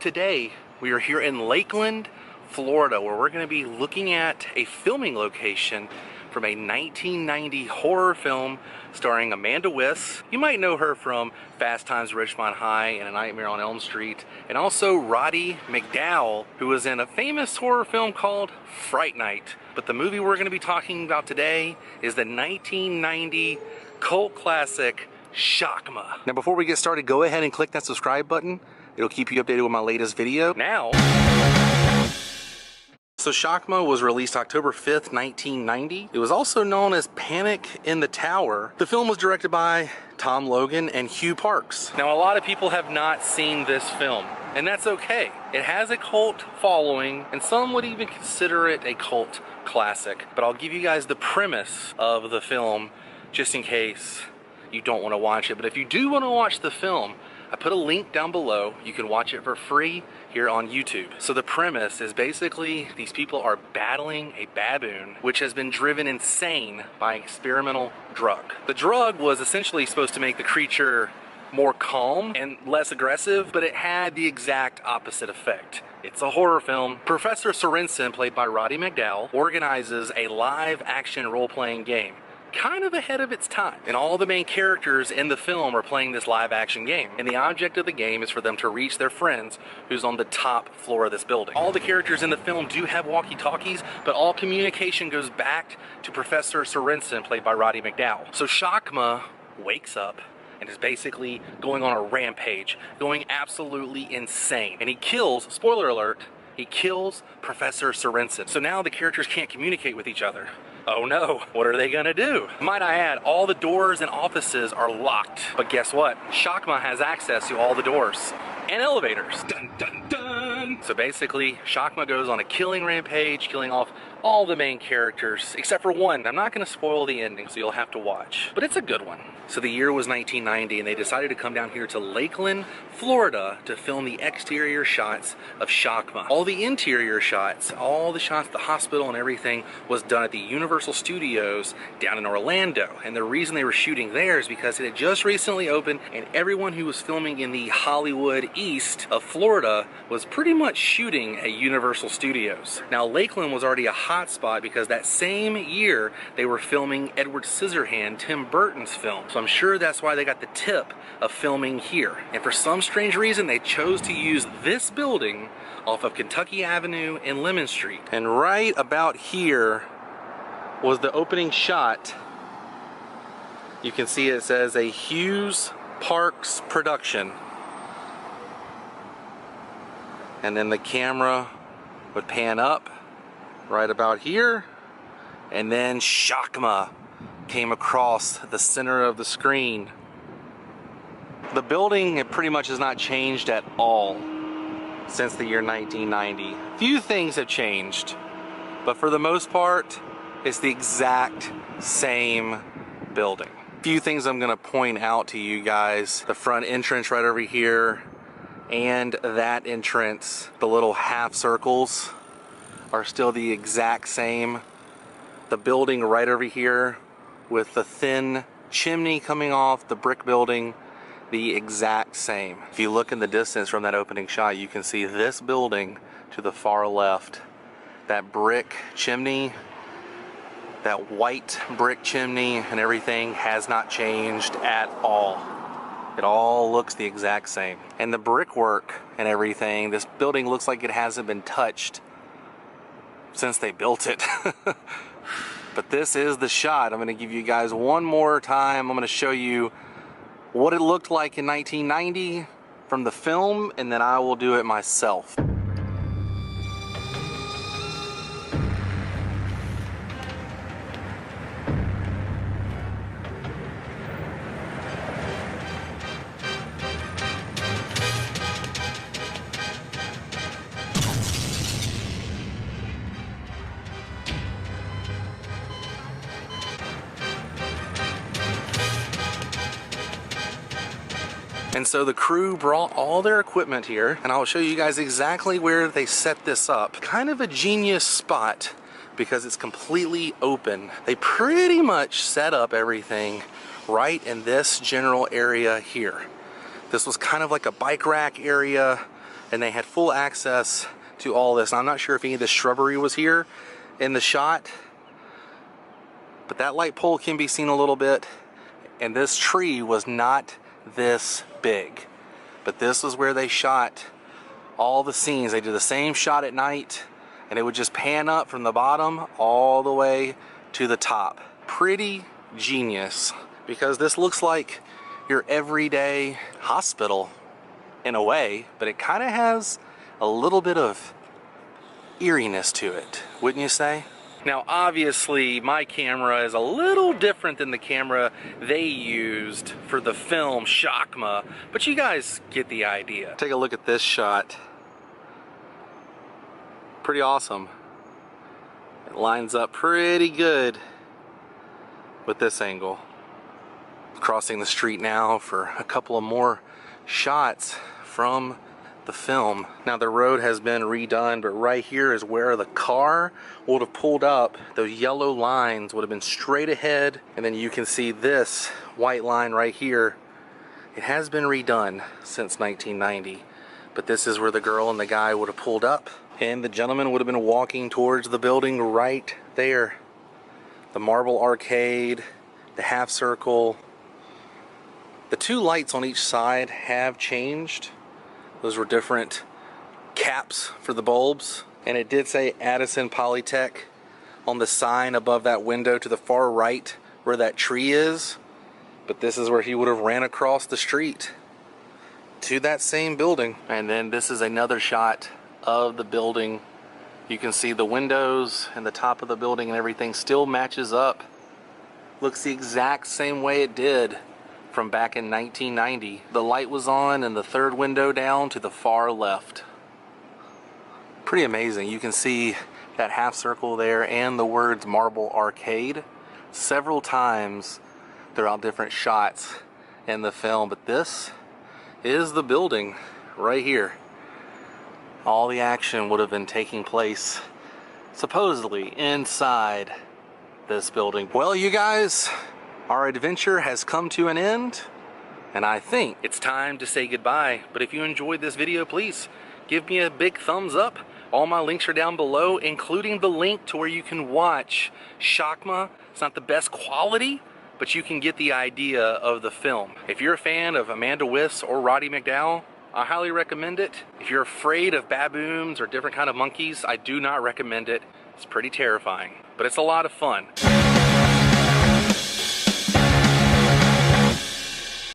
Today, we are here in Lakeland, Florida, where we're going to be looking at a filming location from a 1990 horror film starring Amanda Wyss. You might know her from Fast Times at Ridgemont High and A Nightmare on Elm Street, and also Roddy McDowall, who was in a famous horror film called Fright Night. But the movie we're going to be talking about today is the 1990 cult classic SHAKMA. Now, before we get started, go ahead and click that subscribe button. It'll keep you updated with my latest video. Now, so SHAKMA was released October 5th, 1990. It was also known as Panic in the Tower. The film was directed by Tom Logan and Hugh Parks. Now, a lot of people have not seen this film, and that's okay. It has a cult following, and some would even consider it a cult classic. But I'll give you guys the premise of the film just in case you don't want to watch it. But if you do want to watch the film, I put a link down below. You can watch it for free here on YouTube. So the premise is basically these people are battling a baboon which has been driven insane by an experimental drug. The drug was essentially supposed to make the creature more calm and less aggressive, but it had the exact opposite effect. It's a horror film. Professor Sorensen, played by Roddy McDowall, organizes a live action role-playing game, kind of ahead of its time. And all the main characters in the film are playing this live action game. And the object of the game is for them to reach their friends who's on the top floor of this building. All the characters in the film do have walkie-talkies, but all communication goes back to Professor Sorensen, played by Roddy McDowall. So SHAKMA wakes up and is basically going on a rampage, going absolutely insane. And he kills, spoiler alert, he kills Professor Sorensen. So now the characters can't communicate with each other. Oh no, what are they gonna do? Might I add, all the doors and offices are locked. But guess what? SHAKMA has access to all the doors and elevators. Dun dun dun! So basically, SHAKMA goes on a killing rampage, killing off all the main characters, except for one. I'm not gonna spoil the ending, so you'll have to watch. But it's a good one. So the year was 1990, and they decided to come down here to Lakeland, Florida, to film the exterior shots of SHAKMA. All the interior shots, all the shots, the hospital and everything, was done at the Universal Studios down in Orlando. And the reason they were shooting there is because it had just recently opened, and everyone who was filming in the Hollywood east of Florida was pretty much shooting at Universal Studios. Now, Lakeland was already a hot spot because that same year they were filming Edward Scissorhand, Tim Burton's film. So I'm sure that's why they got the tip of filming here. And for some strange reason, they chose to use this building off of Kentucky Avenue and Lemon Street. And right about here was the opening shot. You can see it says a Hughes Parks production. And then the camera would pan up right about here, and then SHAKMA came across the center of the screen. The building, it pretty much has not changed at all since the year 1990. Few things have changed, but for the most part, it's the exact same building. Few things I'm gonna point out to you guys. The front entrance right over here, and that entrance, the little half circles, are still the exact same. The building right over here with the thin chimney coming off, the brick building, the exact same. If you look in the distance from that opening shot, you can see this building to the far left. That brick chimney, that white brick chimney and everything has not changed at all. It all looks the exact same. And the brickwork and everything, this building looks like it hasn't been touched since they built it. But this is the shot. I'm gonna give you guys one more time. I'm gonna show you what it looked like in 1990 from the film, and then I will do it myself. And so the crew brought all their equipment here, and I'll show you guys exactly where they set this up. Kind of a genius spot because it's completely open. They pretty much set up everything right in this general area here. This was kind of like a bike rack area and they had full access to all this. Now, I'm not sure if any of the shrubbery was here in the shot, but that light pole can be seen a little bit, and this tree was not this big. But this is where they shot all the scenes. They did the same shot at night, and it would just pan up from the bottom all the way to the top. Pretty genius, because this looks like your everyday hospital in a way, but it kind of has a little bit of eeriness to it, wouldn't you say? Now, obviously, my camera is a little different than the camera they used for the film SHAKMA, but you guys get the idea. Take a look at this shot. Pretty awesome. It lines up pretty good with this angle. Crossing the street now for a couple of more shots from the film. Now, the road has been redone, but right here is where the car would have pulled up. Those yellow lines would have been straight ahead, and then you can see this white line right here. It has been redone since 1990, but this is where the girl and the guy would have pulled up, and the gentleman would have been walking towards the building right there. The marble arcade, the half circle. The two lights on each side have changed. Those were different caps for the bulbs. And it did say Addison Polytech on the sign above that window to the far right where that tree is. But this is where he would have ran across the street to that same building. And then this is another shot of the building. You can see the windows and the top of the building and everything still matches up. Looks the exact same way it did from back in 1990. The light was on in the third window down to the far left. Pretty amazing. You can see that half circle there and the words Marble Arcade several times throughout different shots in the film, but this is the building right here. All the action would have been taking place supposedly inside this building. Well, you guys, our adventure has come to an end, and I think it's time to say goodbye. But if you enjoyed this video, please give me a big thumbs up. All my links are down below, including the link to where you can watch SHAKMA. It's not the best quality, but you can get the idea of the film. If you're a fan of Amanda Wyss or Roddy McDowall, I highly recommend it. If you're afraid of baboons or different kind of monkeys, I do not recommend it. It's pretty terrifying, but it's a lot of fun.